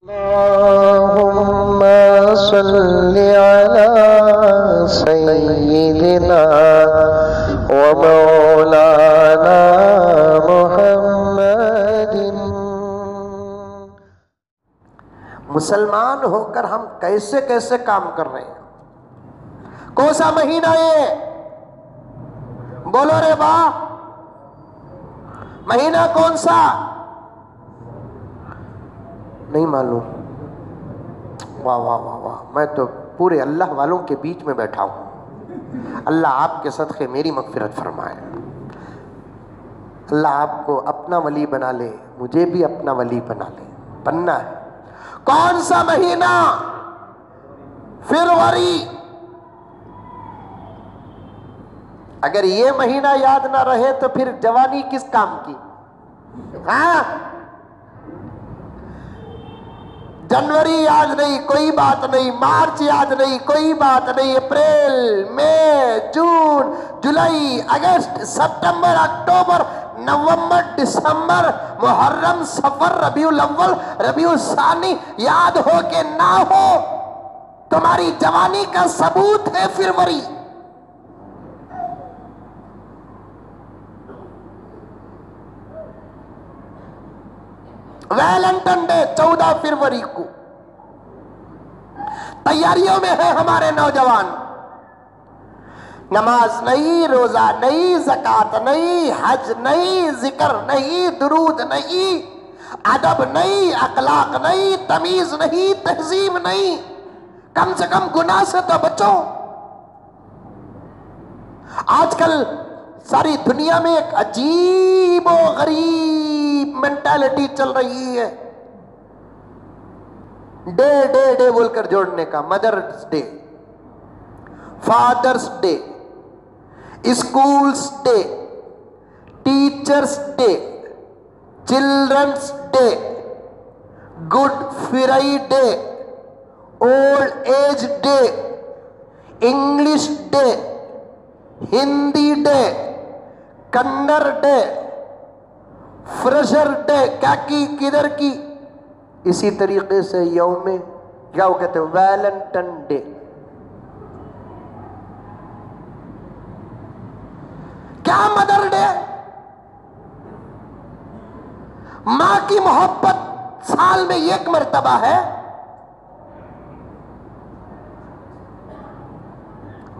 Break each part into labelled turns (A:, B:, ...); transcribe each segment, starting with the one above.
A: اللهم صل على سيدنا ومولانا محمد۔ مسلمان ہو کر ہم کیسے کیسے کام کر رہے ہیں؟ کون سا مہینہ یہ؟ بولو رے با، مہینہ کون سا؟ نہیں معلوم؟ واہ واہ واہ واہ، میں تو پورے اللہ والوں کے بیچ میں بیٹھا ہوں۔ اللہ آپ کے صدقے میری مغفرت فرمائے، اللہ آپ کو اپنا ولی بنا لے، مجھے بھی اپنا ولی بنا لے، بننا ہے۔ کون سا مہینہ؟ فروری۔ اگر یہ مہینہ یاد نہ رہے تو پھر جوانی کس کام کی؟ ہاں، جنوری یاد نہیں کوئی بات نہیں، مارچ یاد نہیں کوئی بات نہیں، اپریل، مئی، جون، جولائی، اگست، ستمبر، اکتوبر، نومبر، دسمبر، محرم، صفر، ربیع الاول، ربیع الثانی یاد ہو کہ نہ ہو، تمہاری جوانی کا ثبوت ہے فروری۔ ویلنٹن ڈے 14 فروری کو، تیاریوں میں ہے ہمارے نوجوان، نماز نہیں، روزہ نہیں، زکوٰۃ نہیں، حج نہیں، ذکر نہیں، درود نہیں، ادب نہیں، اخلاق نہیں، تمیز نہیں، تہذیب نہیں، کم سے کم گناہ سے تو بچو۔ آج کل ساری دنیا میں ایک عجیب و غریب مینٹالٹی چل رہی ہے، ڈے ڈے ڈے بول کر جوڑنے کا، mothers day, fathers day, schools day, teachers day, childrens day, good Friday, old age day, English day, Hindi day, Kannada day, fresher day, کیا کی کدھر کی؟ اسی طریقے سے یوم کیا وہ کہتے ہیں ویلنٹن ڈے۔ کیا مدر ڈے؟ ماں کی محبت سال میں ایک مرتبہ ہے،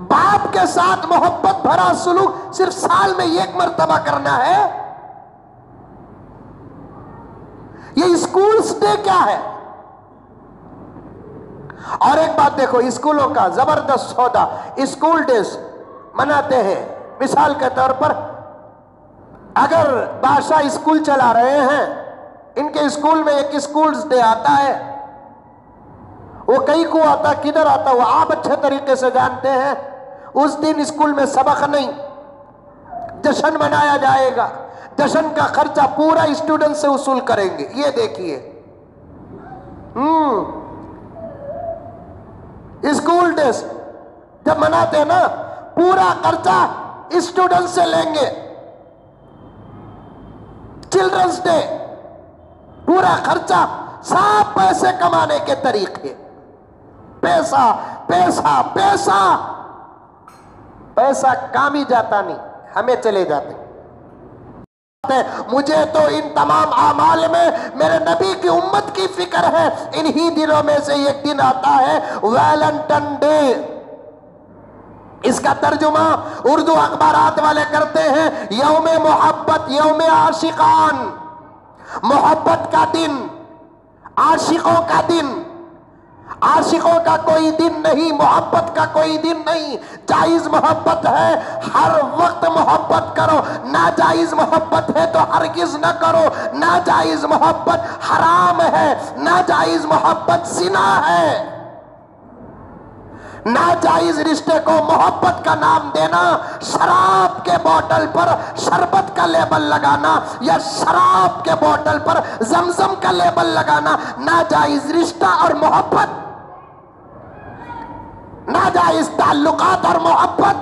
A: باپ کے ساتھ محبت بھرا سلوک صرف سال میں ایک مرتبہ کرنا ہے۔ یہ اسکولز ڈے کیا ہے؟ اور ایک بات دیکھو، اسکولوں کا زبردست سودا، اسکول ڈیز مناتے ہیں۔ مثال کے طور پر اگر بادشاہ اسکول چلا رہے ہیں، ان کے اسکول میں ایک اسکولز ڈے آتا ہے، وہ کئی کو آتا، کدھر آتا وہ آپ اچھے طریقے سے جانتے ہیں۔ اس دن اسکول میں سبق نہیں، جشن منایا جائے گا، جشن کا خرچہ پورا اسٹوڈنٹ سے وصول کریں گے۔ یہ دیکھیے، اسکول ڈیز جب مناتے ہیں نا، پورا خرچہ اسٹوڈنٹ سے لیں گے۔ چلڈرنس ڈے پورا خرچہ، سب پیسے کمانے کے طریقے، پیسہ پیسہ پیسہ، پیسہ کام ہی جاتا نہیں، ہمیں چلے جاتے۔ مجھے تو ان تمام اعمال میں میرے نبی کی امت کی فکر ہے۔ انہی دنوں میں سے ایک دن آتا ہے ویلنٹن ڈے۔ اس کا ترجمہ اردو اخبارات والے کرتے ہیں یوم محبت، یوم عاشقان، محبت کا دن، عاشقوں کا دن۔ عاشقوں کا کوئی دن نہیں، محبت کا کوئی دن نہیں۔ جائز محبت ہے، ہر وقت محبت کرو، ناجائز محبت ہے تو ہرگز نہ کرو۔ ناجائز محبت حرام ہے، ناجائز محبت زنا ہے۔ ناجائز رشتے کو محبت کا نام دینا، شراب کے بوتل پر شربت کا لیبل لگانا یا شراب کے بوتل پر زمزم کا لیبل لگانا، ناجائز رشتہ اور محبت، ناجائز تعلقات اور محبت۔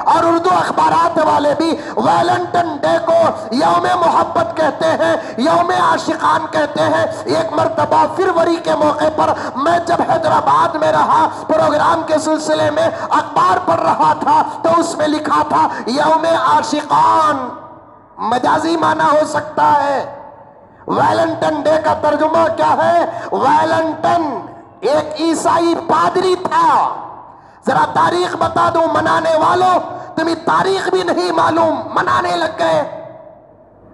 A: اور اردو اخبارات والے بھی ویلنٹن ڈے کو یوم محبت کہتے ہیں، یوم عاشقان کہتے ہیں۔ ایک مرتبہ فروری کے موقع پر میں جب حیدرآباد میں رہا، پروگرام کے سلسلے میں اخبار پڑھ رہا تھا تو اس میں لکھا تھا یوم عاشقان، مجازی معنی ہو سکتا ہے۔ ویلنٹن ڈے کا ترجمہ کیا ہے؟ ویلنٹن ایک عیسائی پادری تھا۔ ذرا تاریخ بتا دوں منانے والوں، تمہیں تاریخ بھی نہیں معلوم، منانے لگ گئے،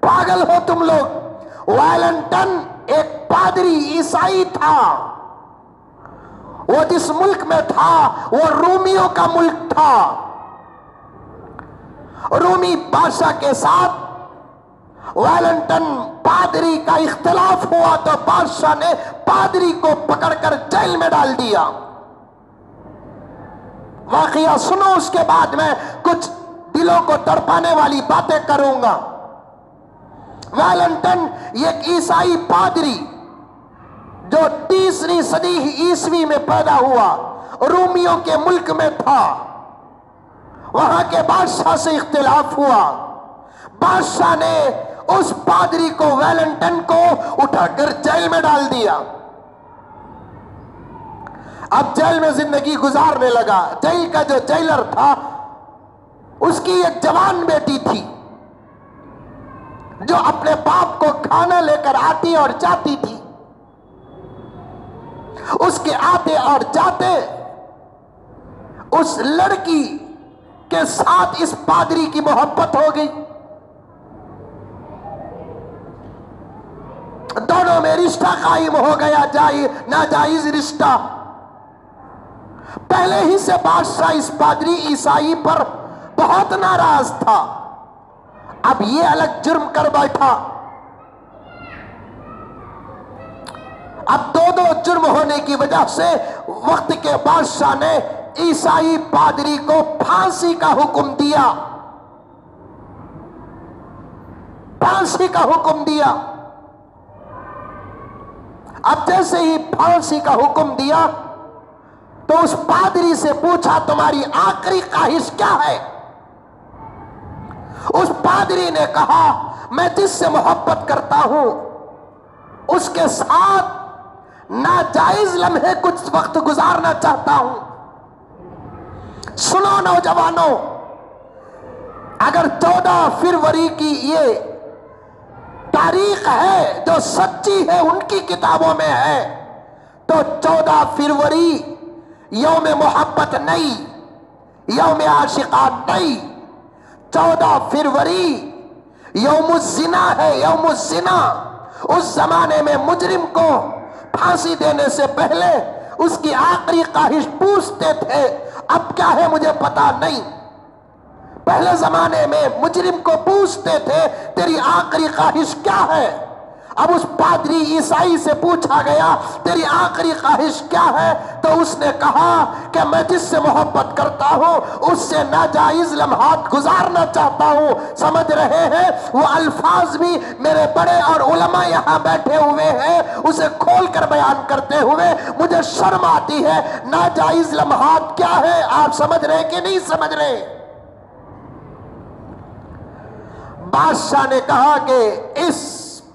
A: پاگل ہو تم لوگ۔ ویلنٹن ایک پادری عیسائی تھا، وہ جس ملک میں تھا وہ رومیوں کا ملک تھا۔ رومی بادشاہ کے ساتھ ویلنٹن پادری کا اختلاف ہوا تو بادشاہ نے پادری کو پکڑ کر جیل میں ڈال دیا۔ واقعہ سنو، اس کے بعد میں کچھ دلوں کو تڑپانے والی باتیں کروں گا۔ ویلنٹن ایک عیسائی پادری جو 30ویں صدی عیسوی میں پیدا ہوا، رومیوں کے ملک میں تھا، وہاں کے بادشاہ سے اختلاف ہوا، بادشاہ نے اس پادری کو، ویلنٹن کو اٹھا کر جیل میں ڈال دیا۔ اب جیل میں زندگی گزارنے لگا۔ جیل کا جو جیلر تھا اس کی ایک جوان بیٹی تھی جو اپنے باپ کو کھانا لے کر آتی اور جاتی تھی۔ اس کے آتے اور جاتے اس لڑکی کے ساتھ اس پادری کی محبت ہو گئی، دونوں میں رشتہ قائم ہو گیا، ناجائز رشتہ۔ پہلے ہی سے بادشاہ اس پادری عیسائی پر بہت ناراض تھا، اب یہ الگ جرم کر بیٹھا۔ اب دو جرم ہونے کی وجہ سے وقت کے بادشاہ نے عیسائی پادری کو پھانسی کا حکم دیا، پھانسی کا حکم دیا۔ اب جیسے ہی پھانسی کا حکم دیا تو اس پادری سے پوچھا تمہاری آخری خواہش کیا ہے؟ اس پادری نے کہا میں جس سے محبت کرتا ہوں اس کے ساتھ ناجائز لمحے کچھ وقت گزارنا چاہتا ہوں۔ سنو نوجوانوں، اگر 14 فروری کی یہ تاریخ ہے جو سچی ہے، ان کی کتابوں میں ہے، تو 14 فروری یوم محبت نہیں، یوم عاشقان نہیں، 14 فروری یوم الزنا ہے، یوم الزنا۔ اس زمانے میں مجرم کو پھانسی دینے سے پہلے اس کی آخری خواہش پوچھتے تھے، اب کیا ہے مجھے پتا نہیں، پہلے زمانے میں مجرم کو پوچھتے تھے تیری آخری خواہش کیا ہے۔ اب اس پادری عیسائی سے پوچھا گیا تیری آخری خواہش کیا ہے، تو اس نے کہا کہ میں جس سے محبت کرتا ہوں اس سے ناجائز لمحات گزارنا چاہتا ہوں۔ سمجھ رہے ہیں؟ وہ الفاظ بھی میرے بڑے اور علماء یہاں بیٹھے ہوئے ہیں، اسے کھول کر بیان کرتے ہوئے مجھے شرم آتی ہے۔ ناجائز لمحات کیا ہے؟ آپ سمجھ رہے کہ نہیں سمجھ رہے؟ بادشاہ نے کہا کہ اس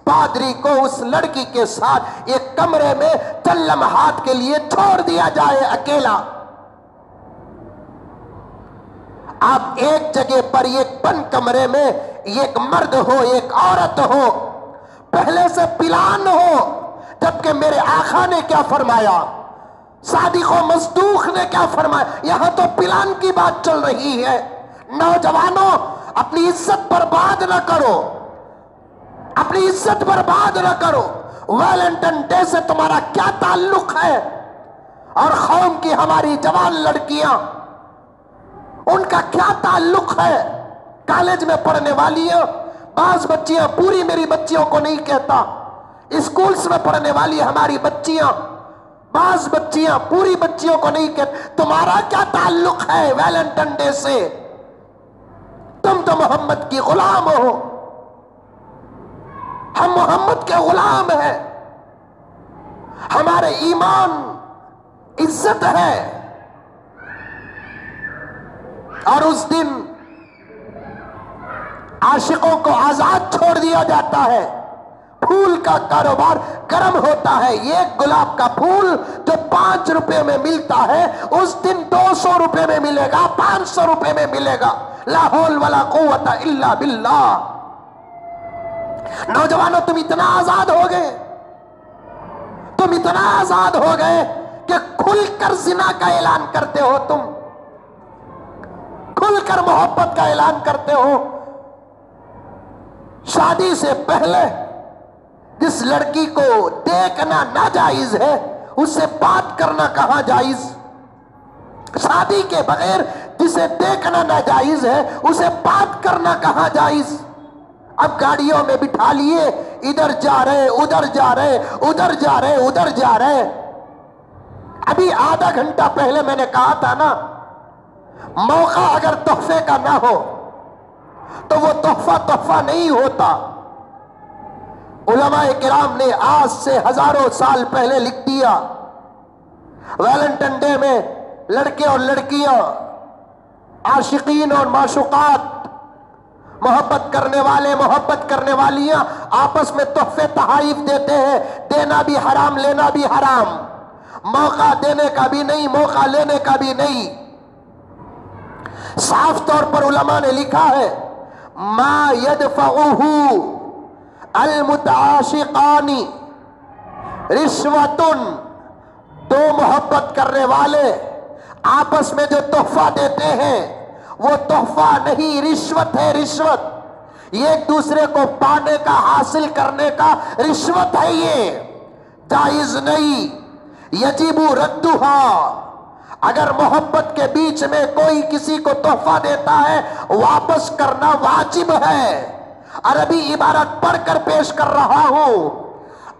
A: پادری کو اس لڑکی کے ساتھ ایک کمرے میں چند لمحات کے لیے چھوڑ دیا جائے اکیلا۔ آپ ایک جگہ پر ایک بند کمرے میں ایک مرد ہو ایک عورت ہو، پہلے سے پلان ہو، جبکہ میرے آقا نے کیا فرمایا، صادق و مصدوق نے کیا فرمایا، یہاں تو پلان کی بات چل رہی ہے۔ نوجوانوں، اپنی عزت برباد نہ کرو، اپنی عزت برباد نہ کرو۔ ویلنٹن ڈے سے تمہارا کیا تعلق ہے؟ اور قوم کی ہماری جوان لڑکیاں، ان کا کیا تعلق ہے؟ کالج میں پڑھنے والی ہیں بعض بچیاں، پوری میری بچیوں کو نہیں کہتا، اسکولز میں پڑھنے والی ہماری بچیاں، بعض بچیاں، پوری بچیوں کو نہیں کہتا۔ تمہارا کیا تعلق ہے ویلنٹن ڈے سے؟ تم تو محمد کی غلام ہو، ہم محمد کے غلام ہیں، ہمارے ایمان عزت ہے۔ اور اس دن عاشقوں کو آزاد چھوڑ دیا جاتا ہے، پھول کا کاروبار گرم ہوتا ہے۔ یہ گلاب کا پھول جو 5 روپے میں ملتا ہے اس دن 200 روپے میں ملے گا، 500 روپے میں ملے گا۔ لا حول ولا قوت الا باللہ۔ نوجوانوں تم اتنا آزاد ہو گئے، تم اتنا آزاد ہو گئے کہ کھل کر زنا کا اعلان کرتے ہو، تم کھل کر محبت کا اعلان کرتے ہو۔ شادی سے پہلے جس لڑکی کو دیکھنا ناجائز ہے اس سے بات کرنا کہاں جائز؟ شادی کے بغیر جسے دیکھنا ناجائز ہے اسے بات کرنا کہاں جائز؟ اب گاڑیوں میں بٹھا لیے، ادھر جا رہے ادھر جا رہے ادھر جا رہے ادھر جا رہے۔ ابھی آدھا گھنٹہ پہلے میں نے کہا تھا نا، موقع اگر تحفے کا نہ ہو تو وہ تحفہ نہیں ہوتا۔ علماء کرام نے آج سے ہزاروں سال پہلے لکھ دیا، ویلنٹائن ڈے میں لڑکے اور لڑکیاں، عاشقین اور معشوقات، محبت کرنے والے محبت کرنے والیاں آپس میں تحفے تحائف دیتے ہیں۔ دینا بھی حرام، لینا بھی حرام، موقع دینے کا بھی نہیں، موقع لینے کا بھی نہیں۔ صاف طور پر علماء نے لکھا ہے، ما يدفعه المتعاشقان رشوۃ، دو محبت کرنے والے آپس میں جو تحفہ دیتے ہیں وہ تحفہ نہیں، رشوت ہے، رشوت۔ یہ ایک دوسرے کو پانے کا، حاصل کرنے کا رشوت ہے، یہ جائز نہیں۔ یجب ردھا، اگر محبت کے بیچ میں کوئی کسی کو تحفہ دیتا ہے واپس کرنا واجب ہے۔ عربی عبارت پڑھ کر پیش کر رہا ہوں۔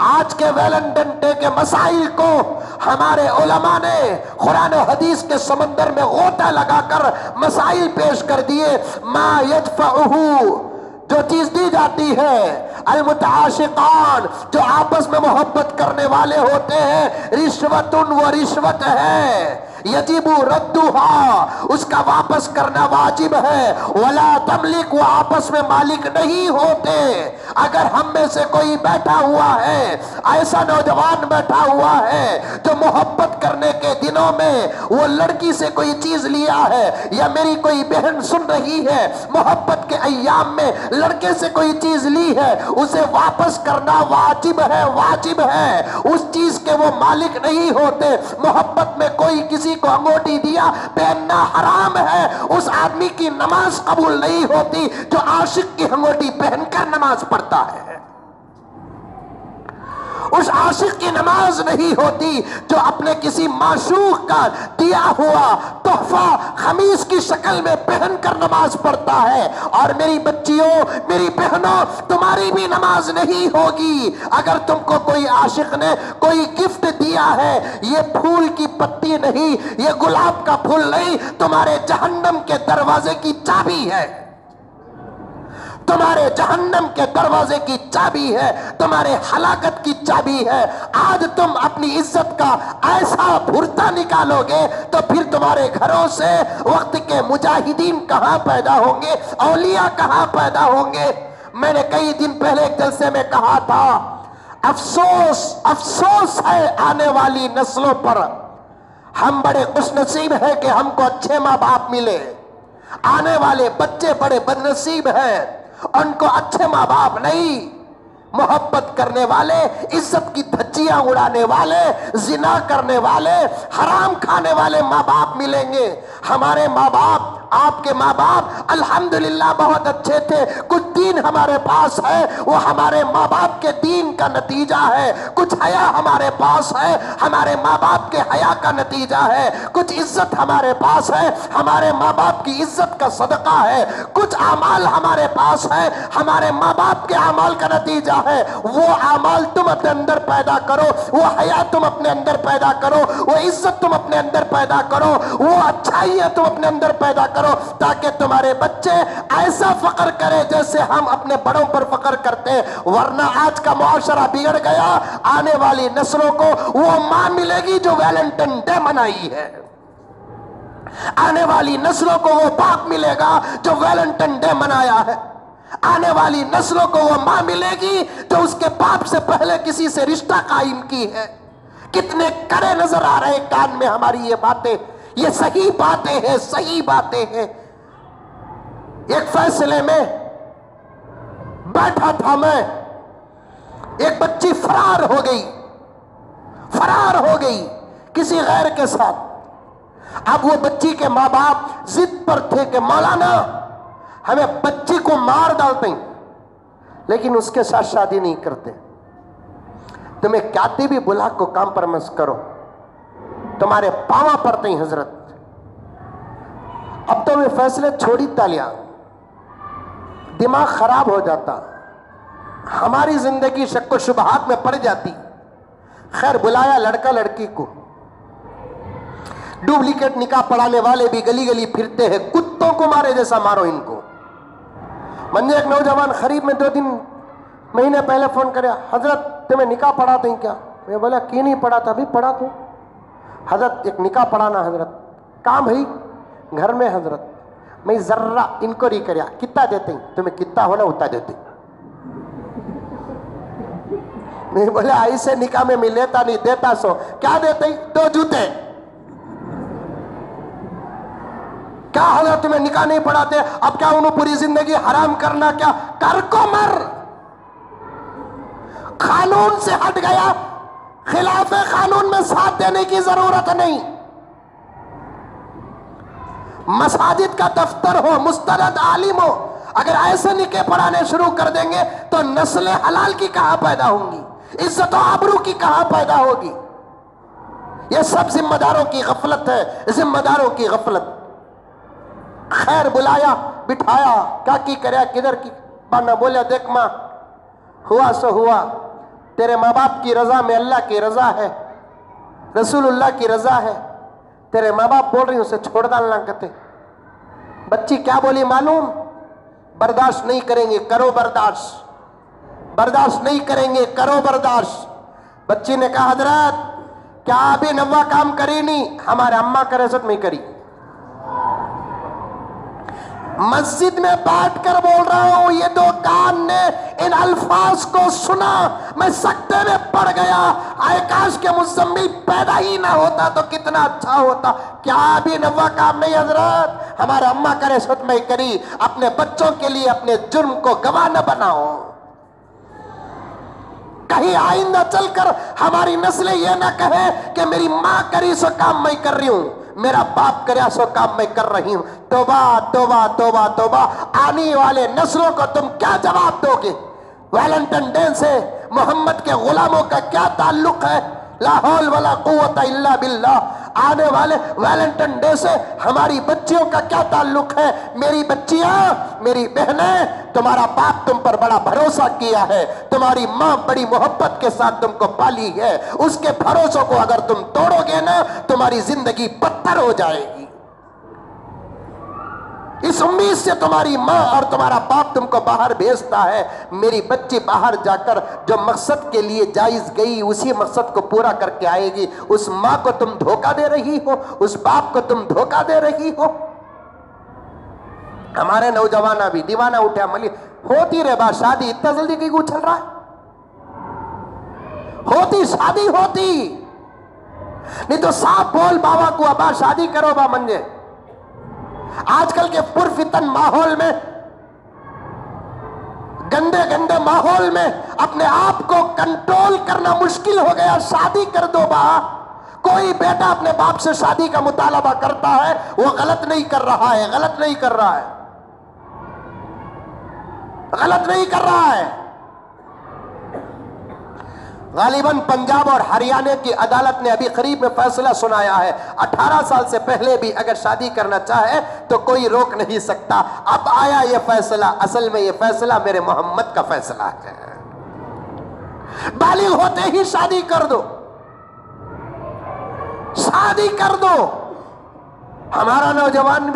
A: آج کے ویلنٹائن ڈے کے مسائل کو ہمارے علماء نے قرآن و حدیث کے سمندر میں غوطہ لگا کر مسائل پیش کر دیے۔ ما يدفعہ، جو چیز دی جاتی ہے، المتعاشقان، جو آپس میں محبت کرنے والے ہوتے ہیں، رشوت، وہ رشوت ہے، یجب ردھا، اس کا واپس کرنا واجب ہے۔ ولا تملک، وہ آپس میں مالک نہیں ہوتے۔ اگر ہم میں سے کوئی بیٹھا ہوا ہے، ایسا نوجوان بیٹھا ہوا ہے جو محبت کرنے کے دنوں میں وہ لڑکی سے کوئی چیز لیا ہے، یا میری کوئی بہن سن رہی ہے محبت کے ایام میں لڑکے سے کوئی چیز لی ہے، اسے واپس کرنا واجب ہے، واجب ہے۔ اس چیز کے وہ مالک نہیں ہوتے۔ محبت میں کوئی کسی کو انگوٹھی دیا، پہننا حرام ہے۔ اس آدمی کی نماز قبول نہیں ہوتی جو عاشق کی انگوٹھی پہن کر نماز پڑھتا ہے۔ اس عاشق کی نماز نہیں ہوتی جو اپنے کسی معشوق کا دیا ہوا تحفہ خمیس کی شکل میں پہن کر نماز پڑھتا ہے۔ اور میری بچیوں، میری بہنوں، تمہاری بھی نماز نہیں ہوگی اگر تم کو کوئی عاشق نے کوئی گفٹ دیا ہے۔ یہ پھول کی پتی نہیں، یہ گلاب کا پھول نہیں، تمہارے جہنم کے دروازے کی چابی ہے، تمہارے جہنم کے دروازے کی چابی ہے، تمہارے ہلاکت کی چابی ہے۔ آج تم اپنی عزت کا ایسا بھرتا نکالو گے تو پھر تمہارے گھروں سے وقت کے مجاہدین کہاں پیدا ہوں گے، اولیاء کہاں پیدا ہوں گے؟ میں نے کئی دن پہلے ایک جلسے میں کہا تھا، افسوس افسوس ہے آنے والی نسلوں پر۔ ہم بڑے خوش نصیب ہیں کہ ہم کو اچھے ماں باپ ملے، آنے والے بچے بڑے بد نصیب ہیں، ان کو اچھے ماں باپ نہیں، محبت کرنے والے، عزت کی دھجیاں اڑانے والے، زنا کرنے والے، حرام کھانے والے ماں باپ ملیں گے۔ ہمارے ماں باپ، آپ کے ماں باپ الحمدللہ بہت اچھے تھے، کچھ دین ہمارے پاس ہے، وہ ہمارے ماں باپ کے دین کا نتیجہ ہے۔ کچھ حیا ہمارے پاس ہے، ہمارے ماں باپ کے حیا کا نتیجہ ہے۔ کچھ عزت ہمارے پاس ہے، ہمارے ماں باپ کی عزت کا صدقہ ہے۔ کچھ اعمال ہمارے پاس ہے، ہمارے ماں باپ کے اعمال کا نتیجہ ہے۔ وہ اعمال تم اپنے اندر پیدا کرو، وہ حیا تم اپنے اندر پیدا کرو، وہ عزت تم اپنے اندر پیدا کرو، وہ اچھائیاں تم اپنے اندر پیدا کرو، تاکہ تمہارے بچے ایسا فخر کرے جیسے ہم اپنے بڑوں پر فخر کرتے ہیں۔ ورنہ آج کا معاشرہ بگڑ گیا، آنے والی نسلوں کو وہ ماں ملے گی جو ویلنٹائن ڈے منائی ہے، آنے والی نسلوں کو وہ باپ ملے گا جو ویلنٹائن ڈے منایا ہے۔ آنے والی نسلوں کو وہ ماں ملے گی جو اس کے باپ سے پہلے کسی سے رشتہ قائم کی ہے. کتنے کڑے نظر آ رہے کان میں ہماری یہ باتیں. یہ صحیح باتیں ہیں، صحیح باتیں ہیں. ایک فیصلے میں بیٹھا تھا میں، ایک بچی فرار ہو گئی کسی غیر کے ساتھ. اب وہ بچی کے ماں باپ ضد پر تھے کہ مولانا ہمیں بچی کو مار ڈالتے ہیں لیکن اس کے ساتھ شادی نہیں کرتے. تمہیں کہتے بھی بلا کو کام پر مس کرو، تمہارے پاواں پڑتے ہیں حضرت. اب تو وہ فیصلے چھوڑی تالیا، دماغ خراب ہو جاتا، ہماری زندگی شک و شبہات میں پڑ جاتی. خیر بلایا لڑکا لڑکی کو. ڈپلیکیٹ نکاح پڑھانے والے بھی گلی گلی پھرتے ہیں، کتوں کو مارے جیسا مارو ان کو. منجے ایک نوجوان قریب میں 2 مہینے پہلے فون کریا، حضرت تمہیں نکاح پڑھاتے ہیں کیا؟ میں بولا کی نہیں پڑھاتا؟ ابھی پڑھا تو حضرت ایک نکاح پڑھانا. حضرت کام ہے گھر میں. حضرت میں ذرا انکوائری کریا کتنا دیتے ہیں؟ تمہیں کتنا ہونا اتنا دیتے. میں بولا ایسے نکاح میں لیتا نہیں دیتا. سو کیا دیتے ہیں؟ 2 جوتے. کیا حضرت تمہیں نکاح نہیں پڑھاتے؟ اب کیا انہوں پوری زندگی حرام کرنا؟ کیا کر کو مر. قانون سے ہٹ گیا، خلاف قانون میں ساتھ دینے کی ضرورت نہیں. مساجد کا دفتر ہو، مستند عالم ہو، اگر ایسے نکاح پڑھانے شروع کر دیں گے تو نسل حلال کی کہاں پیدا ہوں گی؟ عزت و آبرو کی کہاں پیدا ہوگی؟ یہ سب ذمہ داروں کی غفلت ہے، ذمہ داروں کی غفلت. خیر بلایا بٹھایا، کیا کی کریا کدھر کی بانا. بولیا دیکھ ماں، ہوا سو ہوا، تیرے ماں باپ کی رضا میں اللہ کی رضا ہے، رسول اللہ کی رضا ہے. تیرے ماں باپ بول رہی ہیں اسے چھوڑ ڈالنا کہتے. بچی کیا بولی معلوم؟ برداشت نہیں کریں گے، کرو برداشت. برداشت نہیں کریں گے، کرو برداشت. بچی نے کہا حضرت کیا ابھی نوا کام کری نہیں؟ ہمارے اماں کرے ست میں کری. مسجد میں بیٹھ کر بول رہا ہوں، یہ 2 کان نے ان الفاظ کو سنا، میں سکتے میں پڑ گیا. آئے کاش کے مزمل پیدا ہی نہ ہوتا تو کتنا اچھا ہوتا. کیا ابھی نوا کام نہیں حضرت؟ ہمارے اماں کرے ست میں کری. اپنے بچوں کے لیے اپنے جرم کو گواہ نہ بناؤ. کہیں آئندہ چل کر ہماری نسلیں یہ نہ کہے کہ میری ماں کری سو کام میں کر رہی ہوں، میرا باپ کریا سو کام میں کر رہی ہوں. توبہ توبہ توبہ توبہ. آنے والے نسلوں کو تم کیا جواب دو گے؟ ویلنٹن ڈے سے محمد کے غلاموں کا کیا تعلق ہے؟ لا حول ولا قوت الا باللہ. آنے والے ویلنٹن ڈے سے ہماری بچیوں کا کیا تعلق ہے؟ میری بچیاں، میری بہنیں، تمہارا باپ تم پر بڑا بھروسہ کیا ہے، تمہاری ماں بڑی محبت کے ساتھ تم کو پالی ہے. اس کے بھروسوں کو اگر تم توڑو گے نا تمہاری زندگی بدتر ہو جائے گی. اس امید سے تمہاری ماں اور تمہارا باپ تم کو باہر بھیجتا ہے. میری بچی باہر جا کر جو مقصد کے لیے جائز گئی اسی مقصد کو پورا کر کے آئے گی. اس ماں کو تم دھوکہ دے رہی ہو، اس باپ کو تم دھوکہ دے رہی ہو. ہمارے نوجوان بھی دیوانہ اٹھا ملی. ہوتی رہے بات شادی، اتنا جلدی کہیں کو چل رہا ہے؟ ہوتی شادی ہوتی نہیں تو صاحب بول بابا کو ابا شادی کرو با منجے. آج کل کے پرفتن ماحول میں، گندے گندے ماحول میں اپنے آپ کو کنٹرول کرنا مشکل ہو گیا. شادی کر دو با. کوئی بیٹا اپنے باپ سے شادی کا مطالبہ کرتا ہے وہ غلط نہیں کر رہا ہے، غلط نہیں کر رہا ہے، غلط نہیں کر رہا ہے. غالباً پنجاب اور ہریانہ کی عدالت نے ابھی قریب میں فیصلہ سنایا ہے، 18 سال سے پہلے بھی اگر شادی کرنا چاہے تو کوئی روک نہیں سکتا. اب آیا یہ فیصلہ، اصل میں یہ فیصلہ میرے محمد کا فیصلہ ہے. بالغ ہوتے ہی شادی کر دو، شادی کر دو. ہمارا نوجوان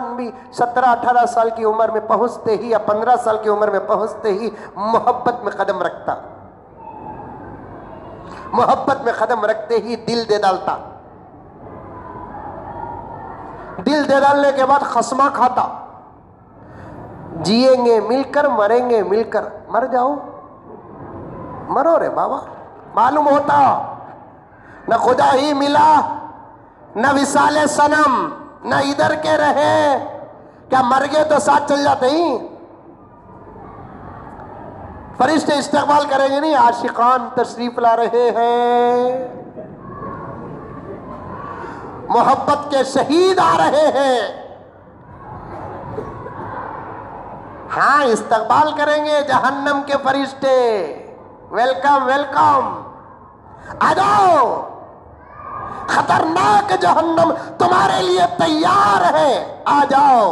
A: بھی 17-18 سال کی عمر میں پہنچتے ہی یا 15 سال کی عمر میں پہنچتے ہی محبت میں قدم رکھتا، محبت میں قدم رکھتے ہی دل دے ڈالتا. دل دے ڈالنے کے بعد خصمہ کھاتا. جیئیں گے مل کر مریں گے مل کر. مر جاؤ, مرو رے بابا. معلوم ہوتا نہ خدا ہی ملا نہ وصال صنم نہ ادھر کے رہے, کیا مر گئے تو ساتھ چل جاتے ہی. فرشتے استقبال کریں گے نہیں, عاشقان تشریف لا رہے ہیں, محبت کے شہید آ رہے ہیں. ہاں استقبال کریں گے جہنم کے فرشتے, ویلکم ویلکم, آ جاؤ, خطرناک جہنم تمہارے لیے تیار ہے, آ جاؤ.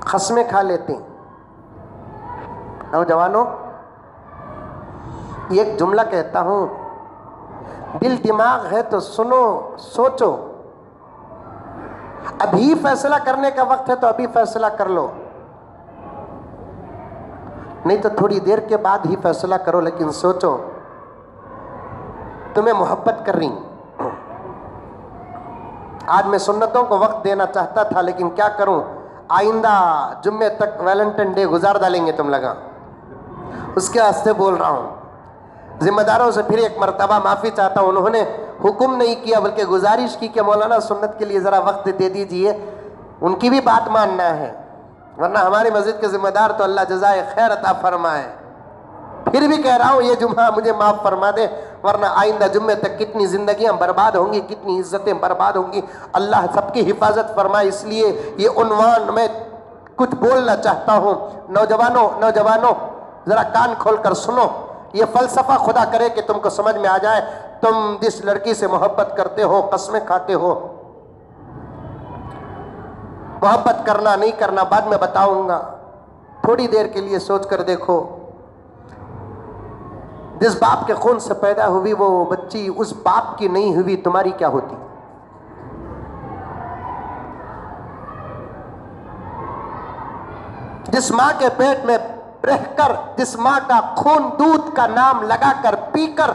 A: قسمیں کھا لیتے ہیں. نوجوانوں, ایک جملہ کہتا ہوں, دل دماغ ہے تو سنو, سوچو. ابھی فیصلہ کرنے کا وقت ہے تو ابھی فیصلہ کر لو, نہیں تو تھوڑی دیر کے بعد ہی فیصلہ کرو, لیکن سوچو. تمہیں محبت کر رہی, آج میں سنتوں کو وقت دینا چاہتا تھا لیکن کیا کروں, آئندہ جمعے تک ویلنٹائن ڈے گزار ڈالیں گے تم لگا, اس کے واسطے بول رہا ہوں. ذمہ داروں سے پھر ایک مرتبہ معافی چاہتا ہوں, انہوں نے حکم نہیں کیا بلکہ گزارش کی کہ مولانا سنت کے لیے ذرا وقت دے دیجئے, ان کی بھی بات ماننا ہے, ورنہ ہماری مسجد کے ذمہ دار تو اللہ جزائے خیر عطا فرمائے. پھر بھی کہہ رہا ہوں یہ جمعہ مجھے معاف فرما دے, ورنہ آئندہ جمعے تک کتنی زندگیاں برباد ہوں گی, کتنی عزتیں برباد ہوں گی. اللہ سب کی حفاظت فرمائے. اس لیے یہ عنوان میں کچھ بولنا چاہتا ہوں. نوجوانوں ذرا کان کھول کر سنو. یہ فلسفہ خدا کرے کہ تم کو سمجھ میں آ جائے. تم جس لڑکی سے محبت کرتے ہو, قسمیں کھاتے ہو, محبت کرنا نہیں کرنا بعد میں بتاؤں گا, تھوڑی دیر کے لیے سوچ کر دیکھو. جس باپ کے خون سے پیدا ہوئی وہ بچی اس باپ کی نہیں ہوئی, تمہاری کیا ہوتی؟ جس ماں کے پیٹ میں رہ کر, جس ماں کا خون دودھ کا نام لگا کر پی کر,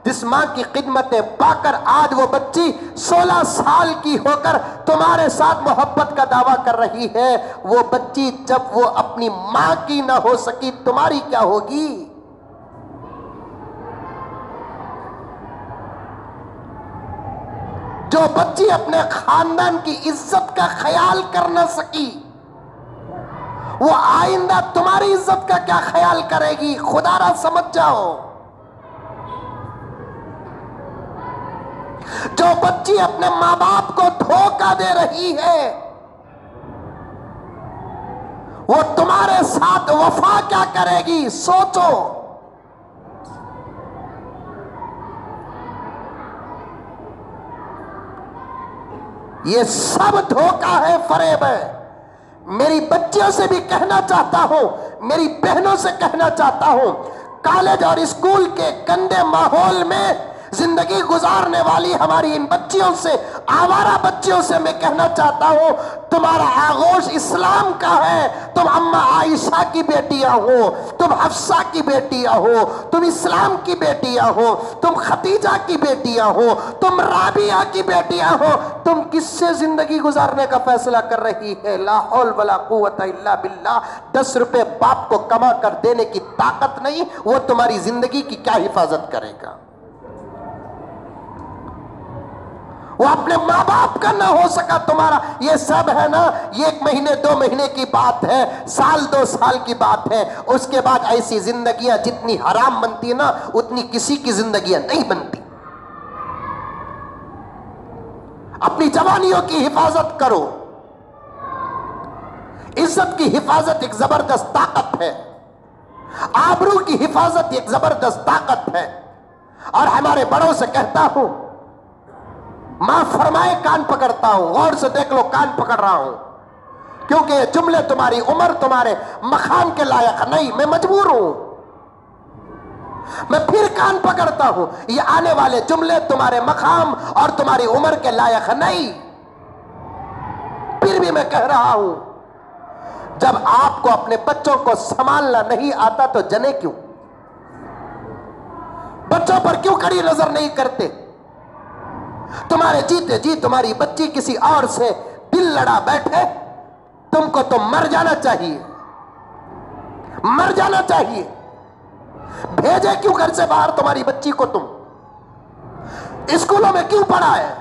A: جس ماں کی خدمتیں پا کر آج وہ بچی 16 سال کی ہو کر تمہارے ساتھ محبت کا دعویٰ کر رہی ہے, وہ بچی جب وہ اپنی ماں کی نہ ہو سکی تمہاری کیا ہوگی؟ جو بچی اپنے خاندان کی عزت کا خیال کر نہ سکی وہ آئندہ تمہاری عزت کا کیا خیال کرے گی؟ خدا را سمجھ جاؤ. جو بچی اپنے ماں باپ کو دھوکہ دے رہی ہے وہ تمہارے ساتھ وفا کیا کرے گی؟ سوچو. یہ سب دھوکہ ہے, فریب ہے. میری بچیوں سے بھی کہنا چاہتا ہوں, میری بہنوں سے کہنا چاہتا ہوں, کالج اور اسکول کے گندے ماحول میں زندگی گزارنے والی ہماری ان بچیوں سے, آوارہ بچیوں سے میں کہنا چاہتا ہوں, تمہارا آغوش اسلام کا ہے. تم اماں عائشہ کی بیٹیاں ہو, تم حفصہ کی بیٹیاں ہو, تم اسلام کی بیٹیاں ہو, تم خدیجہ کی بیٹیاں ہو, تم رابعہ کی بیٹیاں ہو. تم کس سے زندگی گزارنے کا فیصلہ کر رہی ہے؟ لا حول ولا قوت الا باللہ. 10 روپے باپ کو کما کر دینے کی طاقت نہیں, وہ تمہاری زندگی کی کیا حفاظت کرے گا؟ وہ اپنے ماں باپ کا نہ ہو سکا تمہارا. یہ سب ہے نا, یہ 1 مہینے 2 مہینے کی بات ہے, سال 2 سال کی بات ہے. اس کے بعد ایسی زندگیاں جتنی حرام بنتی نا اتنی کسی کی زندگیاں نہیں بنتی. اپنی جوانیوں کی حفاظت کرو. عزت کی حفاظت ایک زبردست طاقت ہے, آبرو کی حفاظت ایک زبردست طاقت ہے. اور ہمارے بڑوں سے کہتا ہوں, ماں فرمائے کان پکڑتا ہوں, غور سے دیکھ لو کان پکڑ رہا ہوں, کیونکہ یہ جملے تمہاری عمر تمہارے مقام کے لائق نہیں. میں مجبور ہوں, میں پھر کان پکڑتا ہوں. یہ آنے والے جملے تمہارے مقام اور تمہاری عمر کے لائق نہیں. پھر بھی میں کہہ رہا ہوں, جب آپ کو اپنے بچوں کو سنبھالنا نہیں آتا تو جنے کیوں؟ بچوں پر کیوں کڑی نظر نہیں کرتے؟ تمہارے جیتے جی تمہاری بچی کسی اور سے دل لڑا بیٹھے، تم کو تو مر جانا چاہیے، مر جانا چاہیے۔ بھیجے کیوں گھر سے باہر تمہاری بچی کو؟ تم اسکولوں میں کیوں پڑھائے؟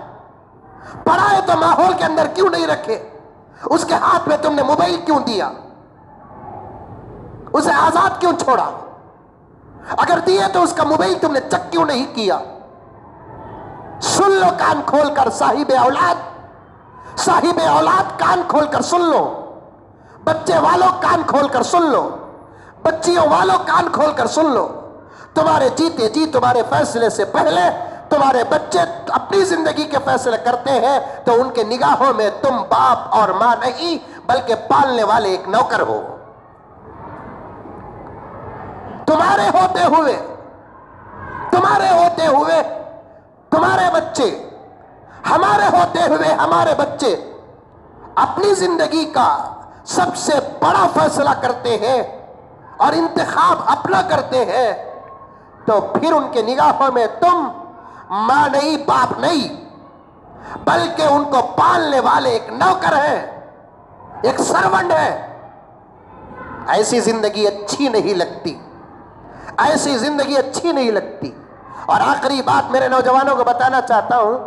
A: پڑھائے تو ماحول کے اندر کیوں نہیں رکھے؟ اس کے ہاتھ میں تم نے موبائل کیوں دیا؟ اسے آزاد کیوں چھوڑا؟ اگر دیے تو اس کا موبائل تم نے چیک کیوں نہیں کیا؟ سن لو کان کھول کر صاحب اولاد کان کھول کر سن لو، بچے والوں کان کھول کر سن لو، بچیوں والوں کان کھول کر سن لو۔ تمہارے جیتے جی تمہارے فیصلے سے پہلے تمہارے بچے اپنی زندگی کے فیصلے کرتے ہیں تو ان کے نگاہوں میں تم باپ اور ماں نہیں بلکہ پالنے والے ایک نوکر ہو۔ تمہارے ہوتے ہوئے تمہارے بچے، ہمارے ہوتے ہوئے ہمارے بچے اپنی زندگی کا سب سے بڑا فیصلہ کرتے ہیں اور انتخاب اپنا کرتے ہیں، تو پھر ان کے نگاہوں میں تم ماں نہیں باپ نہیں بلکہ ان کو پالنے والے ایک نوکر ہے، ایک سرونٹ ہے۔ ایسی زندگی اچھی نہیں لگتی، ایسی زندگی اچھی نہیں لگتی۔ اور آخری بات میرے نوجوانوں کو بتانا چاہتا ہوں،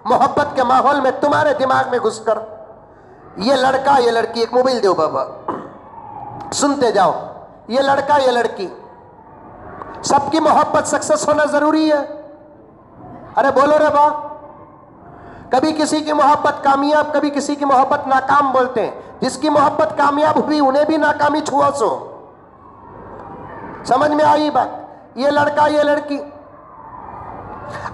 A: محبت کے ماحول میں تمہارے دماغ میں گھس کر یہ لڑکا یہ لڑکی، ایک موبائل دو بابا، سنتے جاؤ، یہ لڑکا یہ لڑکی، سب کی محبت سکسس ہونا ضروری ہے؟ ارے بولو رے با، کبھی کسی کی محبت کامیاب، کبھی کسی کی محبت ناکام بولتے ہیں۔ جس کی محبت کامیاب ہوئی انہیں بھی ناکامی چھوا سو۔ سمجھ میں آئی بات؟ یہ لڑکا یہ لڑکی،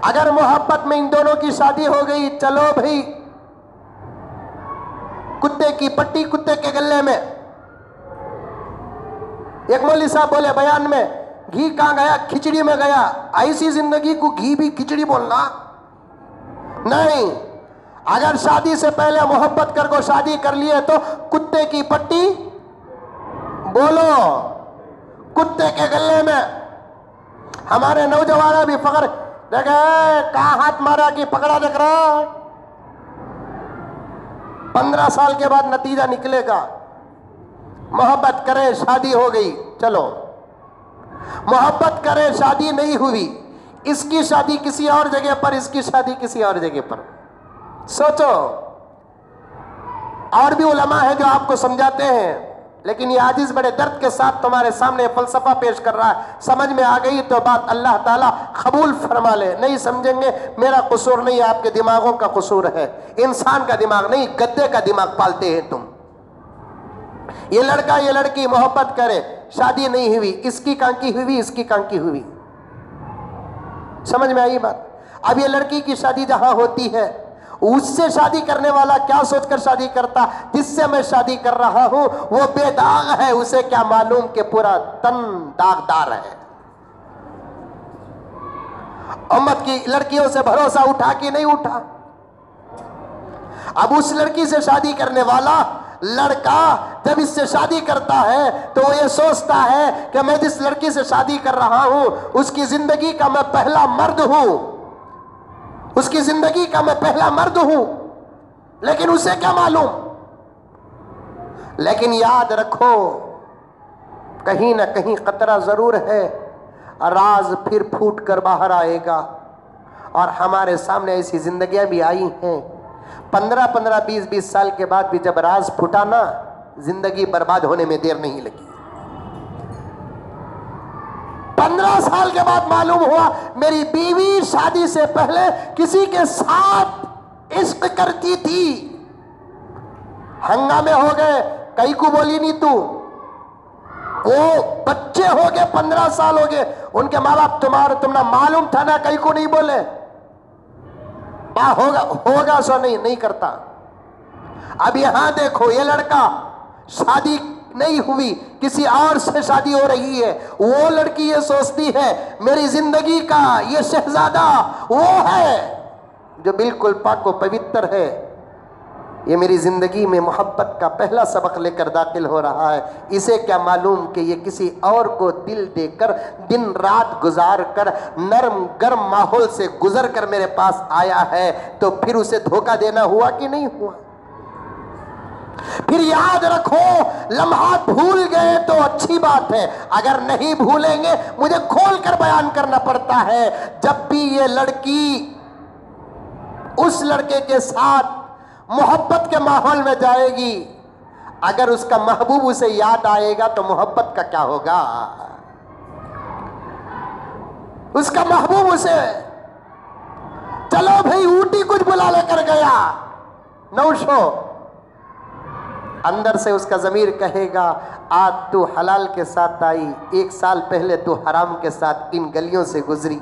A: اگر محبت میں ان دونوں کی شادی ہو گئی، چلو بھائی کتے کی پٹی کتے کے گلے میں۔ ایک مولوی صاحب بولے بیان میں، گھی کہاں گیا؟ کھچڑی میں گیا۔ ایسی زندگی کو گھی بھی کھچڑی بولنا نہیں۔ اگر شادی سے پہلے محبت کر کو شادی کر لیے تو کتے کی پٹی بولو، کتے کے گلے میں۔ ہمارے نوجوانوں بھی فخر دیکھے کہاں ہاتھ مارا کہ پکڑا دیکھ رہا۔ 15 سال کے بعد نتیجہ نکلے گا۔ محبت کرے شادی ہو گئی، چلو محبت کرے شادی نہیں ہوئی، اس کی شادی کسی اور جگہ پر، اس کی شادی کسی اور جگہ پر۔ سوچو، اور بھی علماء ہیں جو آپ کو سمجھاتے ہیں، لیکن یہ عاجز بڑے درد کے ساتھ تمہارے سامنے فلسفہ پیش کر رہا ہے۔ سمجھ میں آ گئی تو بات اللہ تعالیٰ قبول فرما لے، نہیں سمجھیں گے میرا قصور نہیں، آپ کے دماغوں کا قصور ہے۔ انسان کا دماغ نہیں، گدے کا دماغ پالتے ہیں تم۔ یہ لڑکا یہ لڑکی محبت کرے، شادی نہیں ہوئی، اس کی کہاں کی ہوئی، اس کی کہاں کی ہوئی۔ سمجھ میں آئی بات؟ اب یہ لڑکی کی شادی جہاں ہوتی ہے، اس سے شادی کرنے والا کیا سوچ کر شادی کرتا؟ جس سے میں شادی کر رہا ہوں وہ بے داغ ہے، اسے کیا معلوم کہ پورا تن داغدار ہے۔ امت کی لڑکیوں سے بھروسہ اٹھا کہ نہیں اٹھا؟ اب اس لڑکی سے شادی کرنے والا لڑکا جب اس سے شادی کرتا ہے تو وہ یہ سوچتا ہے کہ میں جس لڑکی سے شادی کر رہا ہوں اس کی زندگی کا میں پہلا مرد ہوں، اس کی زندگی کا میں پہلا مرد ہوں، لیکن اسے کیا معلوم؟ لیکن یاد رکھو کہیں نہ کہیں خطرہ ضرور ہے، راز پھر پھوٹ کر باہر آئے گا۔ اور ہمارے سامنے ایسی زندگیاں بھی آئی ہیں 15 20 سال کے بعد بھی جب راز پھٹا نا، زندگی برباد ہونے میں دیر نہیں لگی۔ 15 سال کے بعد معلوم ہوا میری بیوی شادی سے پہلے کسی کے ساتھ عشق کرتی تھی۔ ہنگامے ہو گئے، کئی کو بولی نہیں تو، وہ بچے ہو گئے 15 سال ہو گئے، ان کے ماں باپ تم نہ معلوم تھا نا، کئی کو نہیں بولے۔ ہوگا سو نہیں کرتا۔ اب یہاں دیکھو، یہ لڑکا شادی نہیں ہوئی، کسی اور سے شادی ہو رہی ہے، وہ لڑکی یہ سوچتی ہے میری زندگی کا یہ شہزادہ وہ ہے جو بالکل پاک و پوتر ہے، یہ میری زندگی میں محبت کا پہلا سبق لے کر داخل ہو رہا ہے۔ اسے کیا معلوم کہ یہ کسی اور کو دل دے کر دن رات گزار کر نرم گرم ماحول سے گزر کر میرے پاس آیا ہے، تو پھر اسے دھوکہ دینا ہوا کہ نہیں ہوا؟ پھر یاد رکھو لمحات بھول گئے تو اچھی بات ہے، اگر نہیں بھولیں گے مجھے کھول کر بیان کرنا پڑتا ہے، جب بھی یہ لڑکی اس لڑکے کے ساتھ محبت کے ماحول میں جائے گی، اگر اس کا محبوب اسے یاد آئے گا تو محبت کا کیا ہوگا؟ اس کا محبوب اسے چلو بھائی اوٹی کچھ بلا لے کر گیا، نوشو، اندر سے اس کا ضمیر کہے گا آج تو حلال کے ساتھ آئی، 1 سال پہلے تو حرام کے ساتھ ان گلیوں سے گزری۔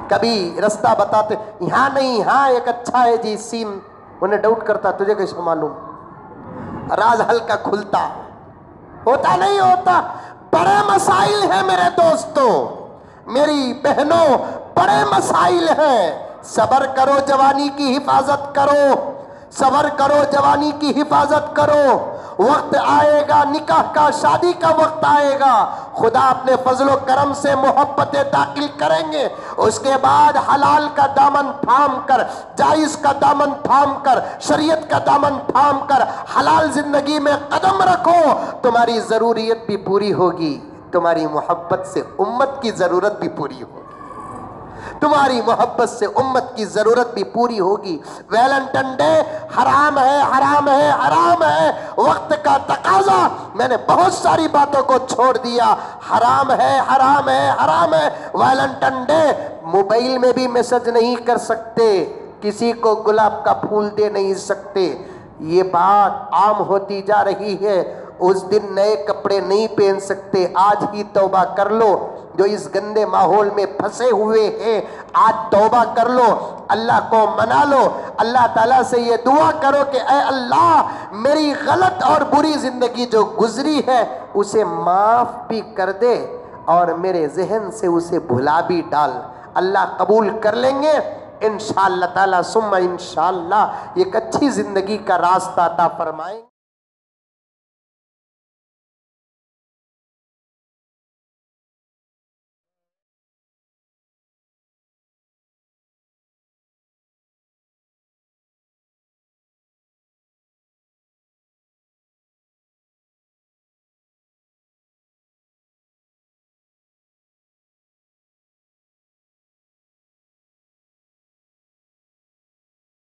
A: کبھی رستہ بتاتے یہاں نہیں، ہاں ایک اچھا ہے جی سین، انہیں ڈاؤٹ کرتا تجھے کیسے معلوم؟ راز ہلکا کھلتا، ہوتا نہیں ہوتا۔ بڑے مسائل ہیں میرے دوستوں، میری بہنوں، بڑے مسائل ہیں۔ صبر کرو، جوانی کی حفاظت کرو، صبر کرو، جوانی کی حفاظت کرو۔ وقت آئے گا نکاح کا، شادی کا وقت آئے گا، خدا اپنے فضل و کرم سے محبتیں داخل کریں گے، اس کے بعد حلال کا دامن تھام کر، جائز کا دامن تھام کر، شریعت کا دامن تھام کر حلال زندگی میں قدم رکھو، تمہاری ضروریت بھی پوری ہوگی، تمہاری محبت سے امت کی ضرورت بھی پوری ہوگی، تمہاری محبت سے امت کی ضرورت بھی پوری ہوگی۔ ویلنٹائن ڈے حرام ہے، حرام ہے، حرام ہے، وقت کا تقاضا، میں نے بہت ساری باتوں کو چھوڑ دیا، حرام ہے، حرام ہے، حرام ہے۔ ویلنٹائن ڈے موبائل میں بھی میسج نہیں کر سکتے، کسی کو گلاب کا پھول دے نہیں سکتے، یہ بات عام ہوتی جا رہی ہے۔ اس دن نئے کپڑے نہیں پہن سکتے، آج ہی توبہ کر لو، جو اس گندے ماحول میں پھنسے ہوئے ہیں آج توبہ کر لو، اللہ کو منا لو، اللہ تعالیٰ سے یہ دعا کرو کہ اے اللہ میری غلط اور بری زندگی جو گزری ہے اسے معاف بھی کر دے اور میرے ذہن سے اسے بھلا بھی ڈال۔ اللہ قبول کر لیں گے انشاءاللہ تعالیٰ، ثم انشاءاللہ ایک اچھی زندگی کا راستہ عطا فرمائیں۔